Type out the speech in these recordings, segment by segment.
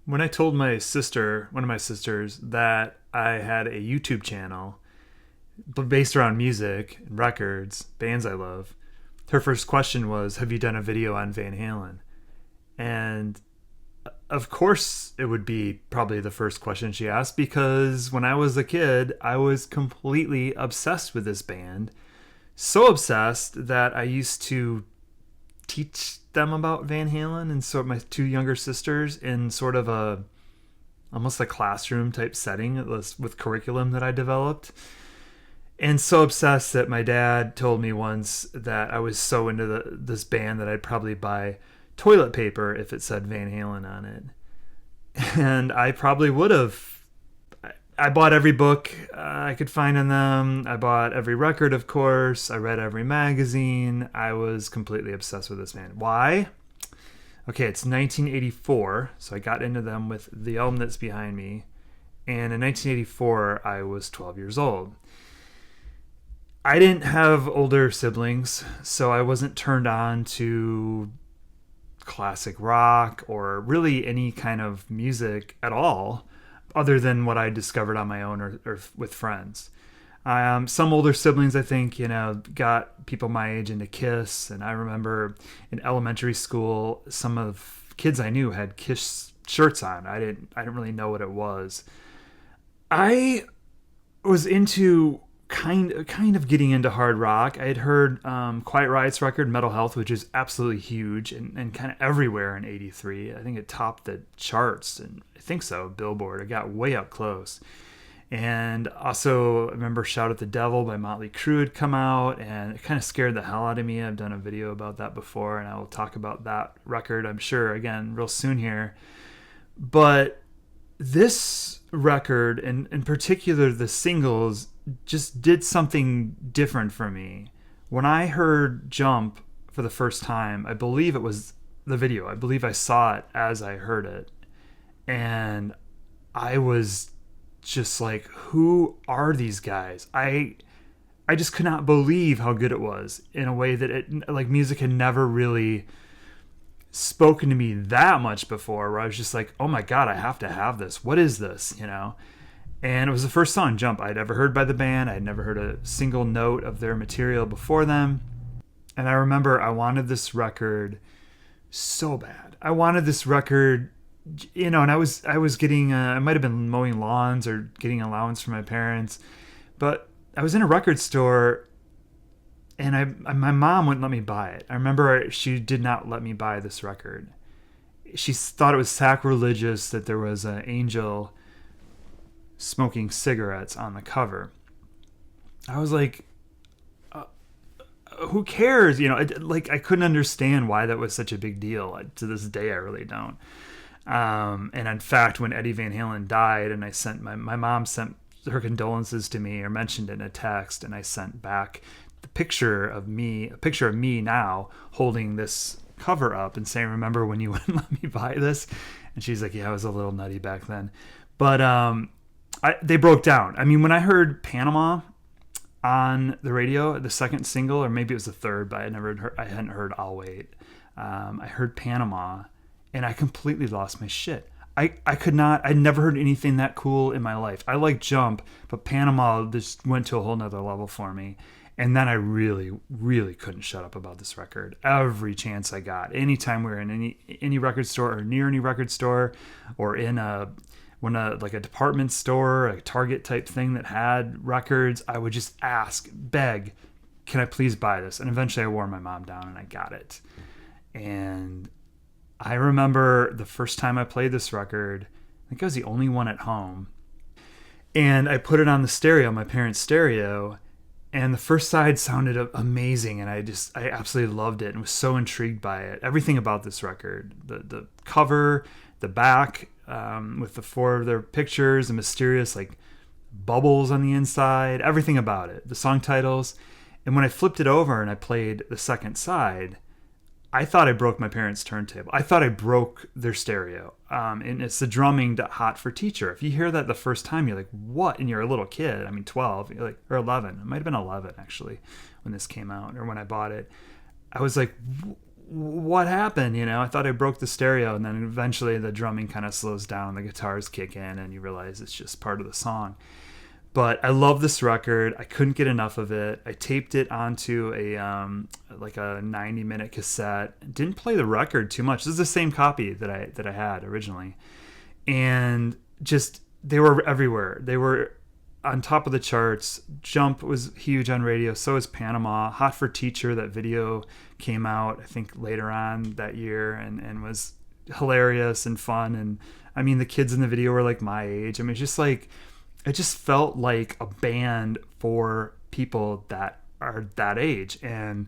When I told one of my sisters, that I had a YouTube channel based around music and records, bands I love, her first question was, "Have you done a video on Van Halen?" And of course, it would be probably the first question she asked because when I was a kid, I was completely obsessed with this band. So obsessed that I used to teach them about Van Halen and so my two younger sisters in sort of a almost a classroom type setting with curriculum that I developed. And so obsessed that my dad told me once that I was so into this band that I'd probably buy toilet paper if it said Van Halen on it. And I probably would have. I bought every book I could find on them. I bought every record, of course. I read every magazine. I was completely obsessed with this band. Why? Okay, it's 1984, so I got into them with the album that's behind me. And in 1984, I was 12 years old. I didn't have older siblings, so I wasn't turned on to classic rock or really any kind of music at all, other than what I discovered on my own or with friends. Some older siblings, I think, got people my age into Kiss, and I remember in elementary school, some of kids I knew had Kiss shirts on. I didn't really know what it was. I was into kind of getting into hard rock. I had heard Quiet Riot's record Metal Health, which is absolutely huge and kind of everywhere in '83. I think it topped the charts, and I think so, Billboard. It got way up close. And also, I remember Shout at the Devil by Motley Crue had come out, and it kind of scared the hell out of me. I've done a video about that before, and I will talk about that record, I'm sure, again, real soon here. But this record, and in particular the singles, just did something different for me. When I heard Jump for the first time, I believe it was the video. I believe I saw it as I heard it. And I was just like, who are these guys? I just could not believe how good it was in a way that music had never really spoken to me that much before, where I was just like, oh my God, I have to have this. What is this? And it was the first song, Jump, I'd ever heard by the band. I'd never heard a single note of their material before them. And I remember I wanted this record so bad. I wanted this record, and I was getting, I might have been mowing lawns or getting allowance from my parents, but I was in a record store and my mom wouldn't let me buy it. I remember she did not let me buy this record. She thought it was sacrilegious that there was an angel smoking cigarettes on the cover. I was like, who cares? I couldn't understand why that was such a big deal. To this day, I really don't. And in fact, when Eddie Van Halen died, and I sent my mom sent her condolences to me or mentioned it in a text, and I sent back a picture of me now holding this cover up and saying, "Remember when you wouldn't let me buy this?" And she's like, "Yeah, I was a little nutty back then," but they broke down. I mean, when I heard Panama on the radio, the second single, or maybe it was the third, but I hadn't heard I'll Wait. I heard Panama, and I completely lost my shit. I'd never heard anything that cool in my life. I like Jump, but Panama just went to a whole nother level for me. And then I really, really couldn't shut up about this record. Every chance I got, anytime we were in any record store or near any record store, or in a department store, a Target type thing that had records, I would just beg, can I please buy this? And eventually I wore my mom down and I got it. And I remember the first time I played this record, I think I was the only one at home. And I put it on the stereo, my parents' stereo, and the first side sounded amazing, and I absolutely loved it and was so intrigued by it. Everything about this record, the cover, the back, with the four of their pictures, the mysterious bubbles on the inside, everything about it, the song titles. And when I flipped it over and I played the second side, I thought I broke my parents' turntable. I thought I broke their stereo. And it's the drumming to Hot for Teacher. If you hear that the first time, you're like, what? And you're a little kid. I mean, 12, or 11. It might have been 11, actually, when this came out or when I bought it. I was like, what happened? I thought I broke the stereo. And then eventually the drumming kind of slows down, the guitars kick in, and you realize it's just part of the song. But I love this record. I couldn't get enough of it. I taped it onto like a 90-minute cassette. Didn't play the record too much. This is the same copy that I had originally. And just, they were everywhere. They were on top of the charts. Jump was huge on radio. So is Panama. Hot for Teacher, that video came out, I think, later on that year and was hilarious and fun. And I mean, the kids in the video were like my age. I mean, it's just like, it just felt like a band for people that are that age. And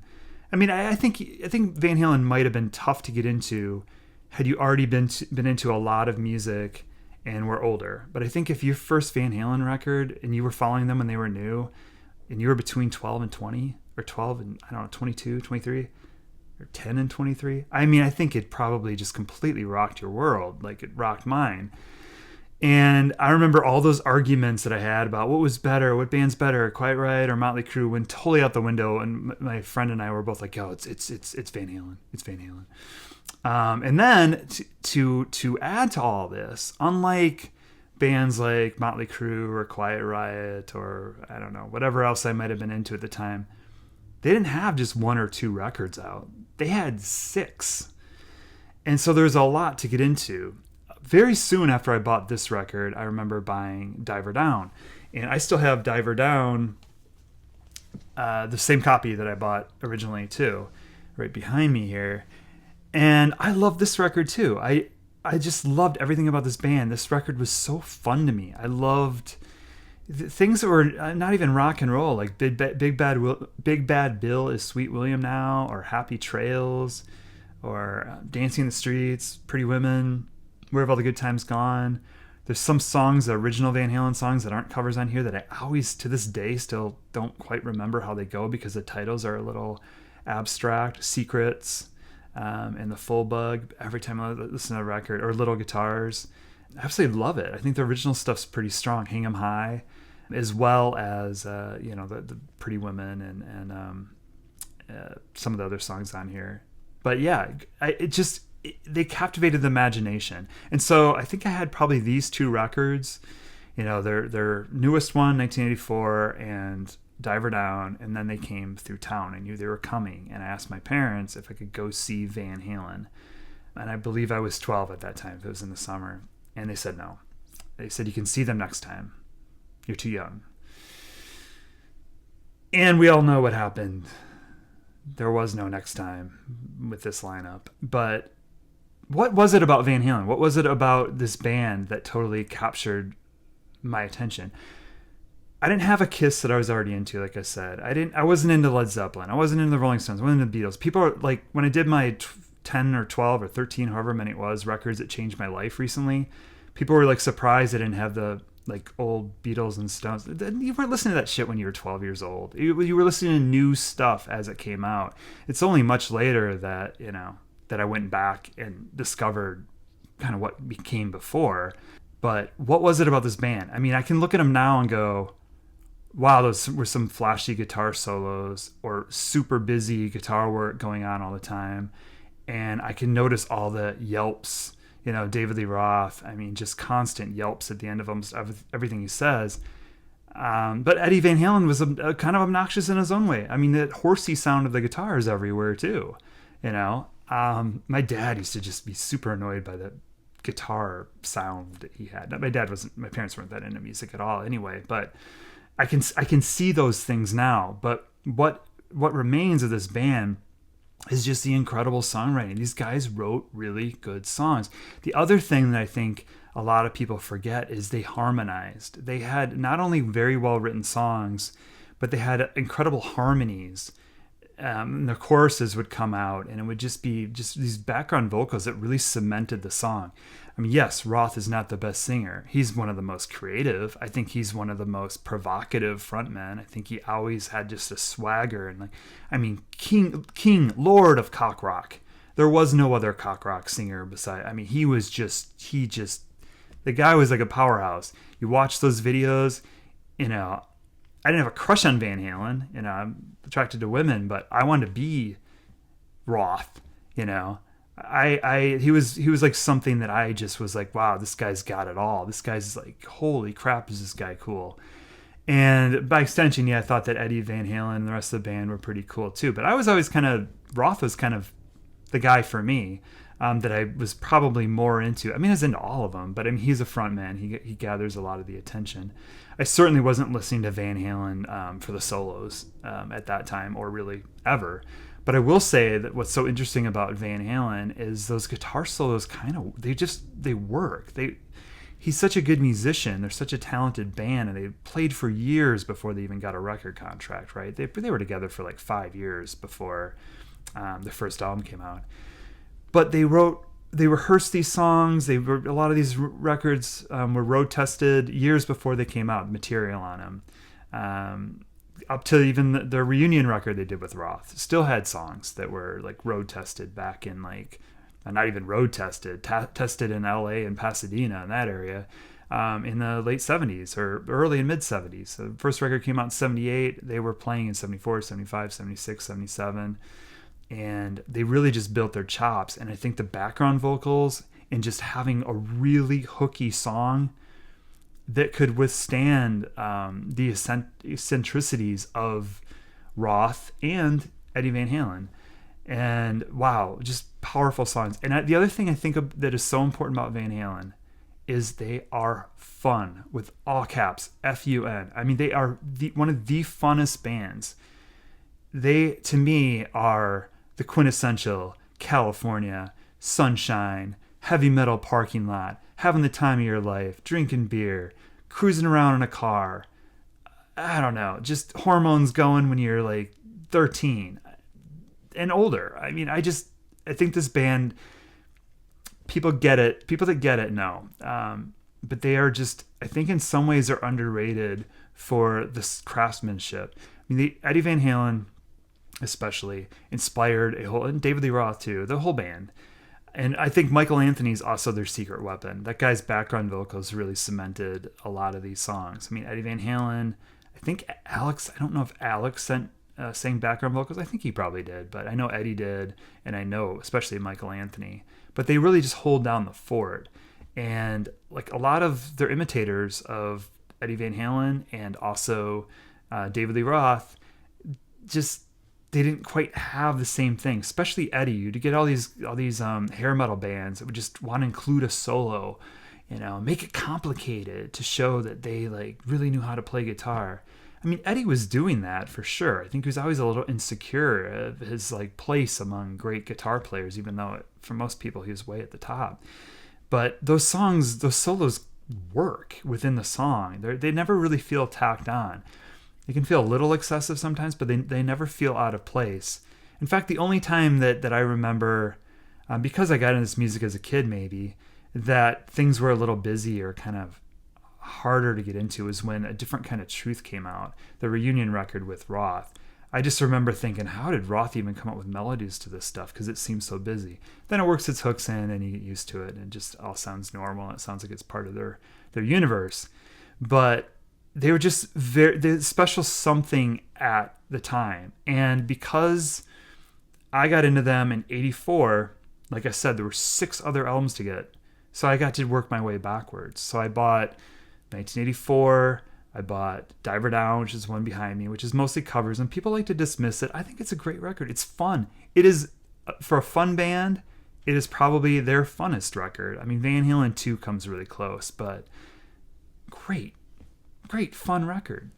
I mean, I think Van Halen might have been tough to get into had you already been into a lot of music and were older. But I think if your first Van Halen record and you were following them when they were new and you were between 12 and 20 or 12 and, I don't know, 22, 23 or 10 and 23, I mean, I think it probably just completely rocked your world like it rocked mine. And I remember all those arguments that I had about what was better, what band's better, Quiet Riot or Motley Crue, went totally out the window. And my friend and I were both like, "Yo, it's Van Halen, it's Van Halen." And then to add to all this, unlike bands like Motley Crue or Quiet Riot or I don't know, whatever else I might have been into at the time, they didn't have just 1 or 2 records out. They had 6, and so there's a lot to get into. Very soon after I bought this record, I remember buying Diver Down. And I still have Diver Down, the same copy that I bought originally too, right behind me here. And I love this record too. I just loved everything about this band. This record was so fun to me. I loved things that were not even rock and roll, like Big Bad Bill Is Sweet William Now, or Happy Trails, or Dancing in the Streets, Pretty Women, Where Have All the Good Times Gone. There's some songs, the original Van Halen songs that aren't covers on here, that I always, to this day, still don't quite remember how they go because the titles are a little abstract. Secrets, and The Full Bug, every time I listen to a record, or Little Guitars. I absolutely love it. I think the original stuff's pretty strong. Hang 'Em High, as well as, the Pretty Women and some of the other songs on here. But yeah, they captivated the imagination. And so I think I had probably these 2 records, their newest one, 1984, and Diver Down, and then they came through town. I knew they were coming, and I asked my parents if I could go see Van Halen. And I believe I was 12 at that time, if it was in the summer. And they said no. They said, "You can see them next time. You're too young." And we all know what happened. There was no next time with this lineup. But what was it about Van Halen? What was it about this band that totally captured my attention? I didn't have a Kiss that I was already into, like I said. I wasn't into Led Zeppelin. I wasn't into the Rolling Stones. I wasn't into the Beatles. People are like, when I did my 10 or 12 or 13, however many it was, records that changed my life recently, people were like surprised I didn't have the like old Beatles and Stones. You weren't listening to that shit when you were 12 years old. You were listening to new stuff as it came out. It's only much later that, that I went back and discovered kind of what became before. But what was it about this band? I mean, I can look at them now and go, wow, those were some flashy guitar solos or super busy guitar work going on all the time. And I can notice all the yelps, David Lee Roth. I mean, just constant yelps at the end of almost everything he says. But Eddie Van Halen was kind of obnoxious in his own way. I mean, that horsey sound of the guitar is everywhere too, My dad used to just be super annoyed by the guitar sound that he had. My parents weren't that into music at all anyway, but I can see those things now. But what remains of this band is just the incredible songwriting. These guys wrote really good songs. The other thing that I think a lot of people forget is they harmonized. They had not only very well written songs, but they had incredible harmonies. The choruses would come out, and it would just be these background vocals that really cemented the song. I mean, yes, Roth is not the best singer. He's one of the most creative. I think he's one of the most provocative frontmen. I think he always had just a swagger and King, Lord of cock rock. There was no other cock rock singer beside. I mean, the guy was like a powerhouse. You watch those videos, I didn't have a crush on Van Halen. I'm attracted to women, but I wanted to be Roth. You know, he was like something that I just was like, wow, this guy's got it all. This guy's like, holy crap, is this guy cool? And by extension, yeah, I thought that Eddie Van Halen and the rest of the band were pretty cool too. But I was always kind of Roth was kind of the guy for me, that I was probably more into. I mean, I was into all of them, but I mean, he's a front man. He gathers a lot of the attention. I certainly wasn't listening to Van Halen for the solos at that time, or really ever. But I will say that what's so interesting about Van Halen is those guitar solos they work. He's such a good musician. They're such a talented band, and they played for years before they even got a record contract, right? They were together for like 5 years before the first album came out. But they rehearsed these songs. A lot of these records were road tested years before they came out, material on them. Up to even the reunion record they did with Roth still had songs that were like road tested back in like, not even road tested, tested in LA and Pasadena in that area, in the late 70s or early and mid 70s. So the first record came out in 78. They were playing in 74, 75, 76, 77. And they really just built their chops. And I think the background vocals and just having a really hooky song that could withstand the eccentricities of Roth and Eddie Van Halen. And wow, just powerful songs. And the other thing I think that is so important about Van Halen is they are fun, with all caps, F-U-N. I mean, they are one of the funnest bands. They, to me, are the quintessential California, sunshine, heavy metal parking lot, having the time of your life, drinking beer, cruising around in a car. I don't know, just hormones going when you're like 13 and older. I mean, I think this band, people get it. People that get it know. But they are just, I think in some ways are underrated for this craftsmanship. I mean, Eddie Van Halen especially inspired and David Lee Roth too, the whole band. And I think Michael Anthony's also their secret weapon. That guy's background vocals really cemented a lot of these songs. I mean, Eddie Van Halen, I think Alex, I don't know if Alex sang background vocals. I think he probably did, but I know Eddie did, and I know especially Michael Anthony. But they really just hold down the fort. And like a lot of their imitators of Eddie Van Halen and also David Lee Roth, just they didn't quite have the same thing. Especially Eddie, you to get all these hair metal bands that would just want to include a solo, make it complicated to show that they like really knew how to play guitar. I mean, Eddie was doing that for sure. I think he was always a little insecure of his like place among great guitar players, even though for most people he was way at the top. But those solos work within the song. They never really feel tacked on. They can feel a little excessive sometimes, but they never feel out of place. In fact, the only time that I remember, because I got into this music as a kid maybe, that things were a little busy or kind of harder to get into is when A Different Kind of Truth came out, the reunion record with Roth. I just remember thinking, how did Roth even come up with melodies to this stuff? Because it seems so busy. Then it works its hooks in and you get used to it and it just all sounds normal. It sounds like it's part of their universe. But they were just very special something at the time. And because I got into them in 84, like I said, there were 6 other albums to get. So I got to work my way backwards. So I bought 1984, I bought Diver Down, which is one behind me, which is mostly covers, and people like to dismiss it. I think it's a great record. It's fun. It is, for a fun band, it is probably their funnest record. I mean, Van Halen 2 comes really close, but great fun record.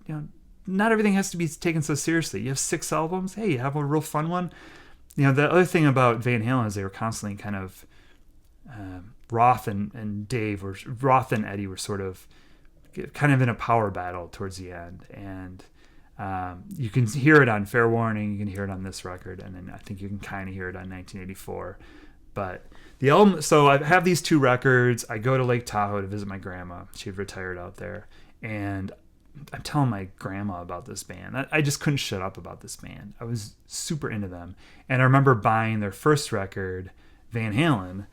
Not everything has to be taken so seriously. You have 6 albums. Hey, you have a real fun one. The other thing about Van Halen is they were constantly kind of Roth and Dave, or Roth and Eddie were sort of kind of in a power battle towards the end. And you can hear it on Fair Warning, you can hear it on this record, and then I think you can kind of hear it on 1984. But the album, so I have these 2 records. I go to Lake Tahoe to visit my grandma. She had retired out there. And I'm telling my grandma about this band. I just couldn't shut up about this band. I was super into them. And I remember buying their first record, Van Halen,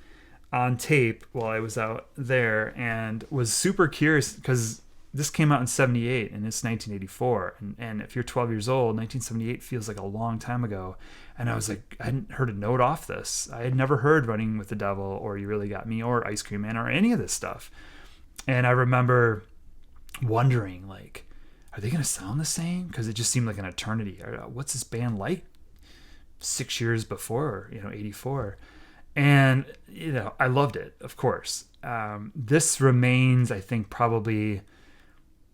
on tape while I was out there, and was super curious because this came out in 78 and it's 1984. And if you're 12 years old, 1978 feels like a long time ago. And I was like, I hadn't heard a note off this. I had never heard Running with the Devil or You Really Got Me or Ice Cream Man or any of this stuff. And I remember wondering, like, are they going to sound the same? Because it just seemed like an eternity. What's this band like 6 years before, 84? And, I loved it, of course. This remains, I think, probably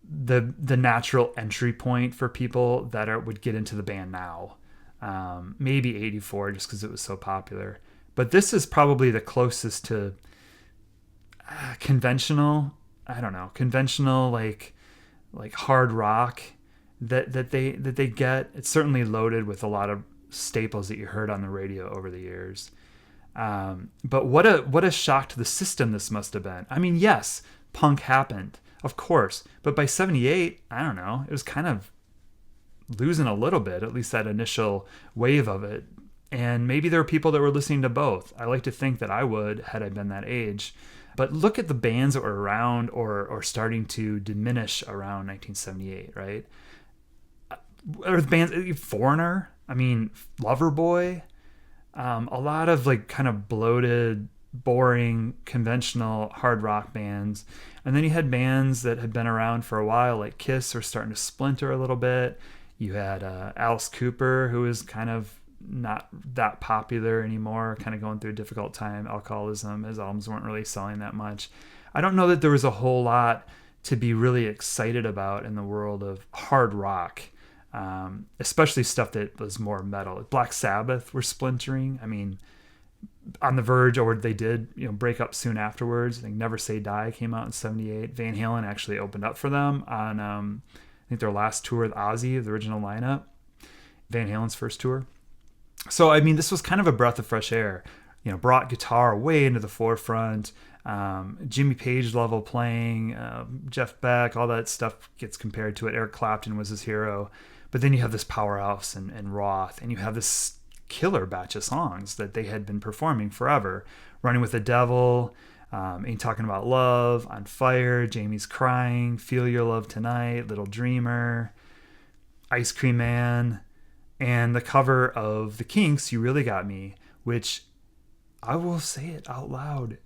the natural entry point for people that would get into the band now. Maybe 84 just because it was so popular. But this is probably the closest to conventional, like hard rock that they get. It's certainly loaded with a lot of staples that you heard on the radio over the years. But what a shock to the system this must have been. I mean, yes, punk happened, of course, but by 78, I don't know, it was kind of losing a little bit, at least that initial wave of it. And maybe there were people that were listening to both. I like to think that I would, had I been that age. But look at the bands that were around or starting to diminish around 1978, right? Or the bands, Foreigner, I mean, Loverboy, a lot of like kind of bloated, boring, conventional hard rock bands. And then you had bands that had been around for a while, like Kiss, were starting to splinter a little bit. You had Alice Cooper, who was kind of not that popular anymore, kind of going through a difficult time, alcoholism. His albums weren't really selling that much. I don't know that there was a whole lot to be really excited about in the world of hard rock, especially stuff that was more metal. Black Sabbath were splintering. I mean, on the verge, or they did break up soon afterwards. I think Never Say Die came out in 78. Van Halen actually opened up for them on I think their last tour with Ozzy, the original lineup, Van Halen's first tour. So, I mean, this was kind of a breath of fresh air. Brought guitar way into the forefront. Jimmy Page level playing, Jeff Beck, all that stuff gets compared to it. Eric Clapton was his hero. But then you have this powerhouse and Roth, and you have this killer batch of songs that they had been performing forever. Running with the Devil, Ain't Talking About Love, On Fire, Jamie's Crying, Feel Your Love Tonight, Little Dreamer, Ice Cream Man, and the cover of the Kinks, You Really Got Me, which I will say it out loud.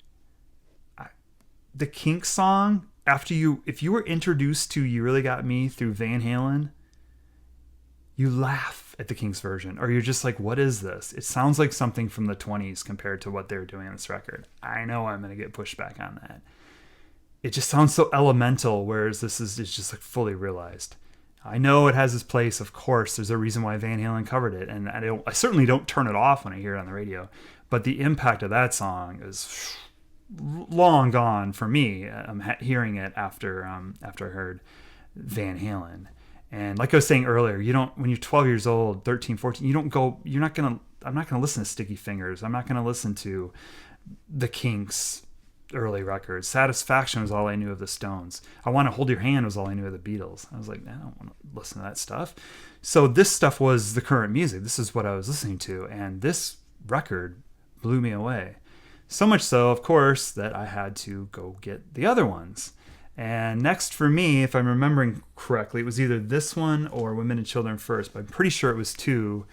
The Kinks song, if you were introduced to You Really Got Me through Van Halen, you laugh at the Kinks version, or you're just like, what is this? It sounds like something from the 20s compared to what they're doing on this record. I know I'm going to get pushback on that. It just sounds so elemental, whereas this is just like fully realized. I know it has its place, of course. There's a reason why Van Halen covered it, and I certainly don't turn it off when I hear it on the radio. But the impact of that song is long gone for me. I'm hearing it after I heard Van Halen. And like I was saying earlier, when you're 12 years old, 13, 14, I'm not going to listen to Sticky Fingers. I'm not going to listen to the Kinks early records. Satisfaction was all I knew of the Stones. I Want to Hold Your Hand was all I knew of the Beatles. I was like, I don't want to listen to that stuff. So this stuff was the current music. This is what I was listening to. And this record blew me away. So much so, of course, that I had to go get the other ones. And next for me, if I'm remembering correctly, it was either this one or Women and Children First, but I'm pretty sure it was two.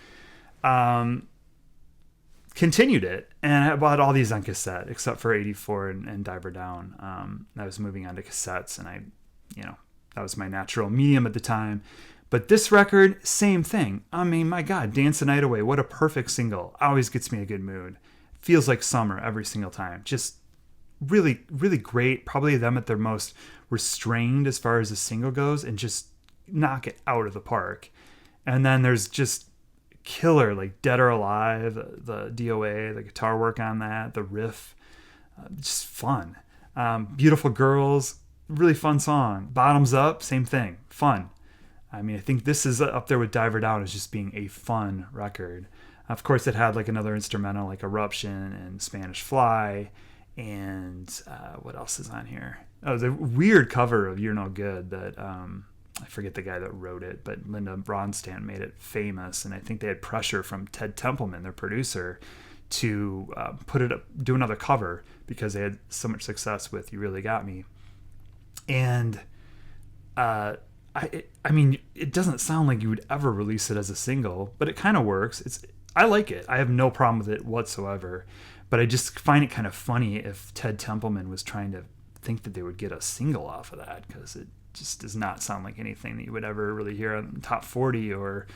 Continued it, and I bought all these on cassette, except for 84 and Diver Down. I was moving on to cassettes, and that was my natural medium at the time. But this record, same thing. I mean, my God, Dance the Night Away, what a perfect single. Always gets me a good mood. Feels like summer every single time. Just really, really great. Probably them at their most restrained as far as the single goes, and just knock it out of the park. And then there's just killer, like Dead or Alive, the DOA, the guitar work on that, the riff, just fun. Beautiful Girls, really fun song. Bottoms Up, same thing, fun. I mean, I think this is up there with Diver Down as just being a fun record. Of course, it had like another instrumental like Eruption and Spanish Fly. And what else is on here? Oh, the weird cover of You're No Good that I forget the guy that wrote it, but Linda Ronstadt made it famous. And I think they had pressure from Ted Templeman, their producer, to put it up, do another cover because they had so much success with You Really Got Me. And I mean, it doesn't sound like you would ever release it as a single, but it kind of works. I like it. I have no problem with it whatsoever. But I just find it kind of funny if Ted Templeman was trying to think that they would get a single off of that, because it just does not sound like anything that you would ever really hear on top 40 or,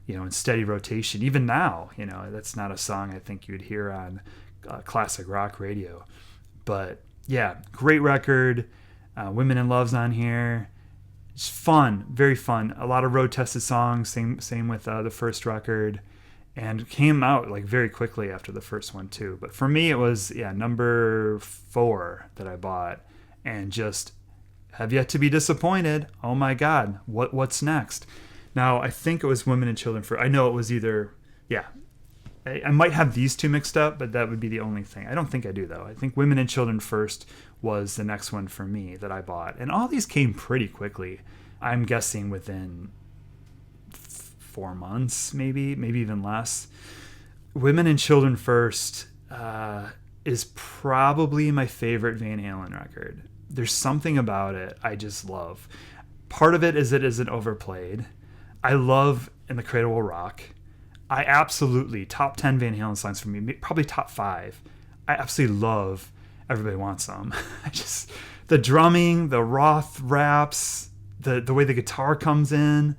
in steady rotation. Even now, that's not a song I think you would hear on classic rock radio. But yeah, great record. Women in Love's on here. It's fun, very fun. A lot of road tested songs. Same with the first record, and came out like very quickly after the first one too. But for me, it was number 4 that I bought, and just have yet to be disappointed. Oh my God, what's next? Now I think it was Women and Children first. I know it was either I might have these two mixed up, but that would be the only thing. I don't think I do though. I think Women and Children First was the next one for me that I bought, and all these came pretty quickly. I'm guessing within 4 months, maybe even less. Women and Children First is probably my favorite Van Halen record. There's something about it I just love. Part of it is it isn't overplayed. I love In the Cradle Will Rock. I absolutely, top 10 Van Halen songs for me, probably top 5. I absolutely love Everybody Wants Some. The drumming, the Roth raps, the way the guitar comes in.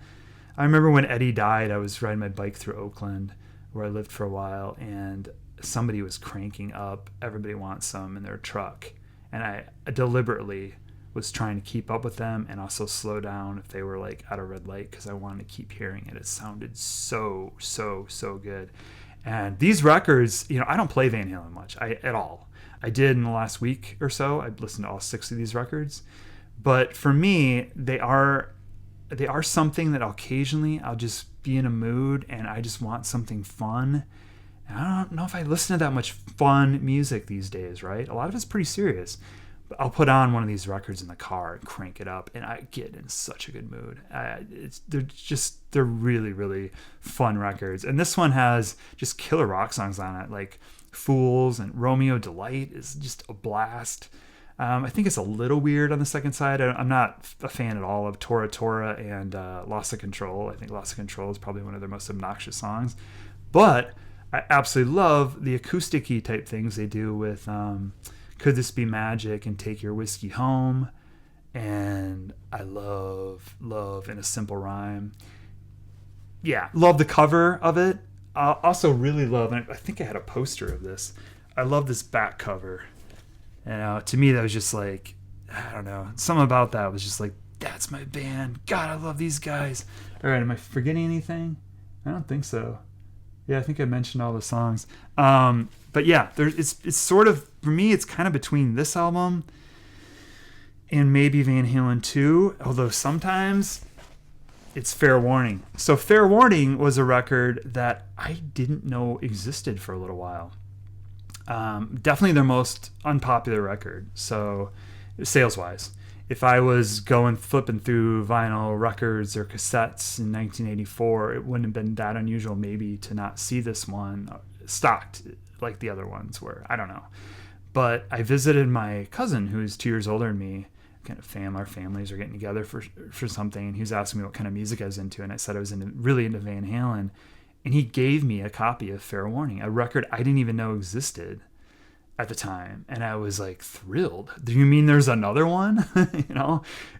I remember when Eddie died, I was riding my bike through Oakland, where I lived for a while, and somebody was cranking up Everybody Wants Some in their truck. And I deliberately was trying to keep up with them and also slow down if they were like at a red light, because I wanted to keep hearing it. It sounded so good. And these records, I don't play Van Halen much at all. I did in the last week or so. I'd listened to all 6 of these records. But for me, they are something that occasionally I'll just be in a mood and I just want something fun. And I don't know if I listen to that much fun music these days, right? A lot of it's pretty serious. But I'll put on one of these records in the car and crank it up, and I get in such a good mood. They're really, really fun records. And this one has just killer rock songs on it, like Fools and Romeo Delight is just a blast. I think it's a little weird on the second side. I'm not a fan at all of Tora Tora and Loss of Control. I think Loss of Control is probably one of their most obnoxious songs. But I absolutely love the acoustic-y type things they do with Could This Be Magic and Take Your Whiskey Home. And I love In a Simple Rhyme. Yeah, love the cover of it. I also really love, and I think I had a poster of this, I love this back cover. And to me, that was just like, I don't know, something about that was just like, that's my band. God, I love these guys. All right, am I forgetting anything? I don't think so. Yeah, I think I mentioned all the songs. But yeah, it's sort of, for me, it's kind of between this album and maybe Van Halen 2, although sometimes it's Fair Warning. So Fair Warning was a record that I didn't know existed for a little while. Definitely their most unpopular record. So sales-wise, if I was flipping through vinyl records or cassettes in 1984, it wouldn't have been that unusual maybe to not see this one stocked like the other ones were. I don't know. But I visited my cousin, who's 2 years older than me. Our families are getting together for something, and he was asking me what kind of music I was into, and I said I was really into Van Halen, and he gave me a copy of Fair Warning, a record I didn't even know existed at the time, and I was like thrilled. Do you mean there's another one?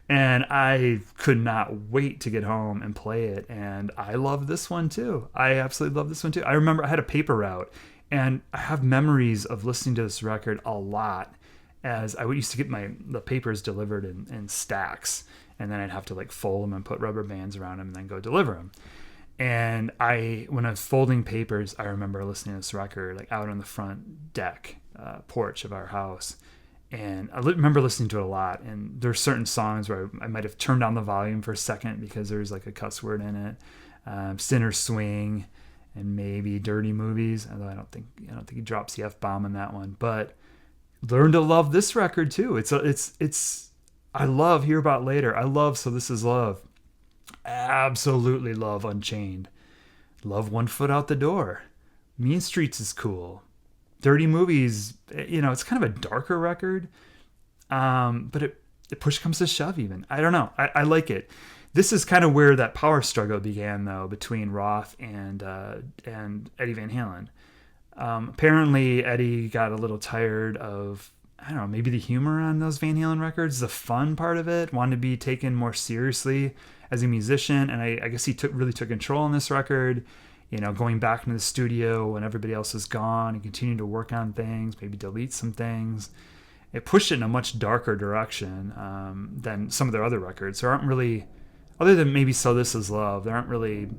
And I could not wait to get home and play it, and I love this one too. I absolutely love this one too. I remember I had a paper route, and I have memories of listening to this record a lot, as I used to get the papers delivered in stacks, and then I'd have to like fold them and put rubber bands around them and then go deliver them. And when I was folding papers, I remember listening to this record like out on the front deck porch of our house, and I remember listening to it a lot. And there's certain songs where I might have turned down the volume for a second because there's like a cuss word in it, Sinner Swing, and maybe Dirty Movies. Although I don't think he drops the F-bomb in that one, but learn to love this record too. It's I love Hear About Later. I love So This Is Love. Absolutely love Unchained. Love One Foot Out the Door. Mean Streets is cool. Dirty Movies, it's kind of a darker record, but push comes to shove even. I don't know. I like it. This is kind of where that power struggle began, though, between Roth and Eddie Van Halen. Apparently, Eddie got a little tired of, I don't know, maybe the humor on those Van Halen records, the fun part of it, wanted to be taken more seriously as a musician, and I guess he really took control on this record, going back into the studio when everybody else is gone and continuing to work on things, maybe delete some things. It pushed it in a much darker direction than some of their other records. There aren't really, other than maybe So This Is Love, there aren't really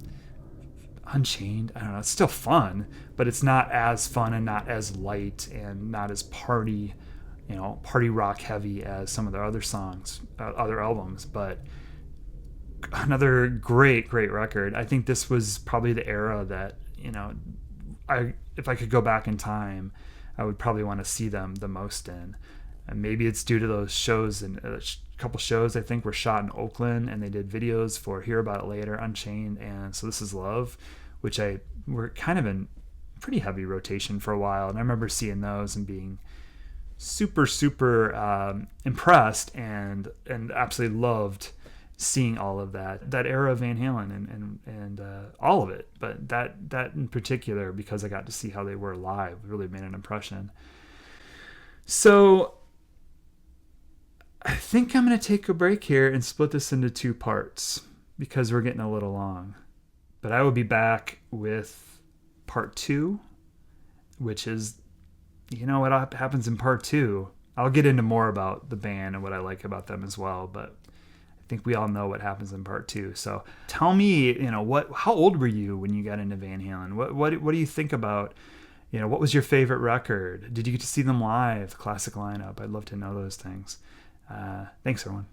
Unchained. I don't know. It's still fun, but it's not as fun and not as light and not as party rock heavy as some of their other songs, other albums. But another great record. I think this was probably the era that, if I could go back in time, I would probably want to see them the most in. And maybe it's due to those shows, and a couple shows I think were shot in Oakland, and they did videos for Hear About It Later, Unchained, and So This Is Love, which were kind of in pretty heavy rotation for a while. And I remember seeing those and being super impressed and absolutely loved seeing all of that era of Van Halen and all of it. But that in particular, because I got to see how they were live, really made an impression. So I think I'm going to take a break here and split this into 2 parts because we're getting a little long. But I will be back with part 2, which is, what happens in part 2. I'll get into more about the band and what I like about them as well, but I think we all know what happens in part 2. So tell me, how old were you when you got into Van Halen? What do you think about, what was your favorite record? Did you get to see them live? Classic lineup. I'd love to know those things. Thanks, everyone.